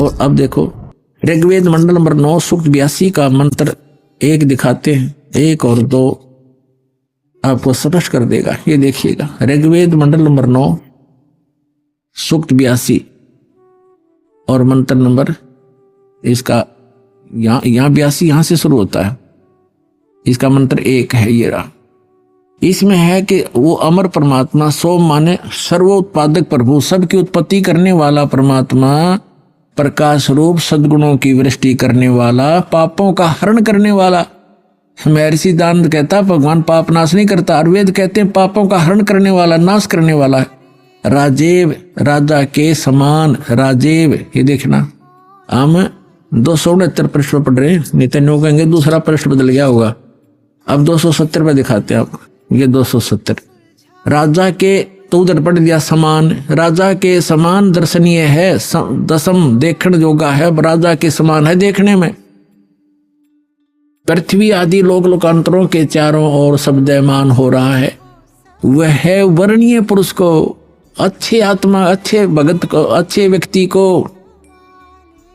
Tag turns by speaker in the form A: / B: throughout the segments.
A: और अब देखो ऋग्वेद मंडल नंबर 9 सूक्त 82 का मंत्र 1 दिखाते हैं, 1 और 2 आपको स्पष्ट कर देगा। ये देखिएगा ऋग्वेद मंडल नंबर 9 सूक्त 82 और मंत्र नंबर इसका यहाँ 82 यहाँ से शुरू होता है, इसका मंत्र 1 है। ये रहा, इसमें है कि वो अमर परमात्मा सोम माने सर्वोत्पादक प्रभु, सबकी उत्पत्ति करने वाला परमात्मा, प्रकाश रूप सद्गुणों की वृष्टि करने वाला, पापों का हरण करने वाला। महर्षि दानव कहता भगवान पाप नाश नहीं करता, आयुर्वेद कहते हैं पापों का हरण करने वाला, नाश करने वाला है। राजेव, राजा के समान, राजेव। ये देखना हम 269 पृष्ठ पर पढ़ रहे हैं, नहीं तो कहेंगे दूसरा पृष्ठ बदल गया होगा। अब 270 पे दिखाते हैं आपको, ये 270। राजा के तो उधर पढ़ दिया समान, राजा के समान दर्शनीय है, दसम देखने योगा है, राजा के समान है देखने में। पृथ्वी आदि लोक लोकांतरों के चारों ओर शब्दमान हो रहा है। वह वर्णीय पुरुष को, अच्छे आत्मा, अच्छे भगत को, अच्छे व्यक्ति को,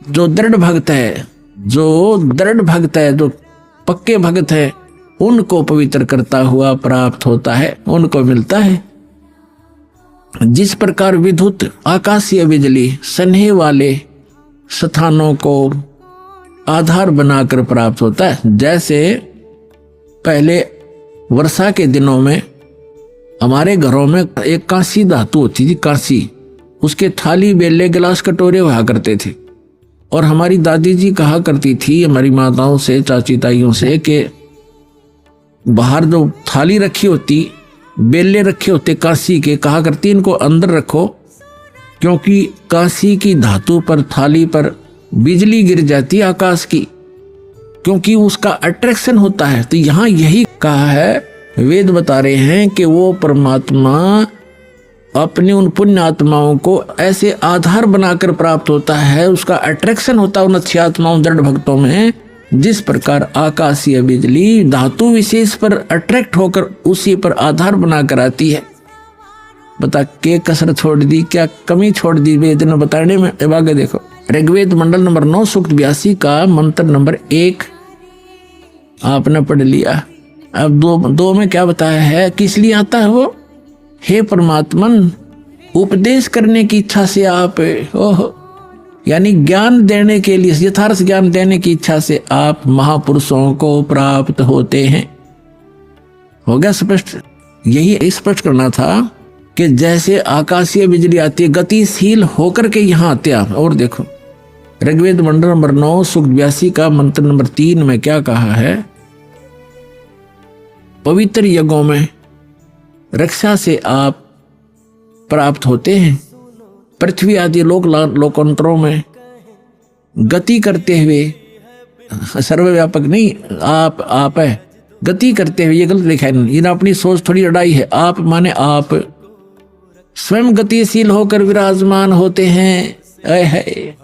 A: जो दृढ़ भक्त है, जो दृढ़ भक्त है, जो पक्के भक्त है, उनको पवित्र करता हुआ प्राप्त होता है, उनको मिलता है। जिस प्रकार विद्युत आकाशीय बिजली सन्हे वाले स्थानों को आधार बनाकर प्राप्त होता है, जैसे पहले वर्षा के दिनों में हमारे घरों में एक कांसी धातु होती थी, कांसी, उसके थाली बेले गिलास कटोरे हुआ करते थे। और हमारी दादी जी कहा करती थी हमारी माताओं से, चाची ताइयों से, कि बाहर जो थाली रखी होती, बेले रखे होते कांसी के, कहा करती इनको अंदर रखो, क्योंकि कांसी की धातु पर, थाली पर बिजली गिर जाती है आकाश की, क्योंकि उसका अट्रैक्शन होता है। तो यहाँ यही कहा है, वेद बता रहे हैं कि वो परमात्मा अपनी उन पुण्य आत्माओं को ऐसे आधार बनाकर प्राप्त होता है, उसका अट्रैक्शन होता है उन अच्छी आत्माओं, दृढ़ भक्तों में। जिस प्रकार आकाशीय बिजली धातु विशेष पर अट्रैक्ट होकर उसी पर आधार बनाकर आती है। बता के कसर छोड़ दी, क्या कमी छोड़ दी वेद ने बताने में। अब आगे देखो ऋग्वेद मंडल नंबर 9 सूक्त 82 का मंत्र नंबर 1 आपने पढ़ लिया। अब दो में क्या बताया है, किस लिए आता है वो। हे परमात्मन, उपदेश करने की इच्छा से आप, यानी ज्ञान देने के लिए, यथार्थ ज्ञान देने की इच्छा से आप महापुरुषों को प्राप्त होते हैं। हो गया स्पष्ट। यही स्पष्ट करना था कि जैसे आकाशीय बिजली आती है, गतिशील होकर के यहाँ आते आप। और देखो ऋग्वेद मंडल नंबर 9 सूक्त 82 का मंत्र नंबर 3 में क्या कहा है, पवित्र यज्ञों में रक्षा से आप प्राप्त होते हैं। पृथ्वी आदि लोकांतरों में गति करते हुए, सर्वव्यापक नहीं, आप है, गति करते हुए, ये गलत लिखा है, ये अपनी सोच थोड़ी अड़ाई है। आप माने आप स्वयं गतिशील होकर विराजमान होते हैं। है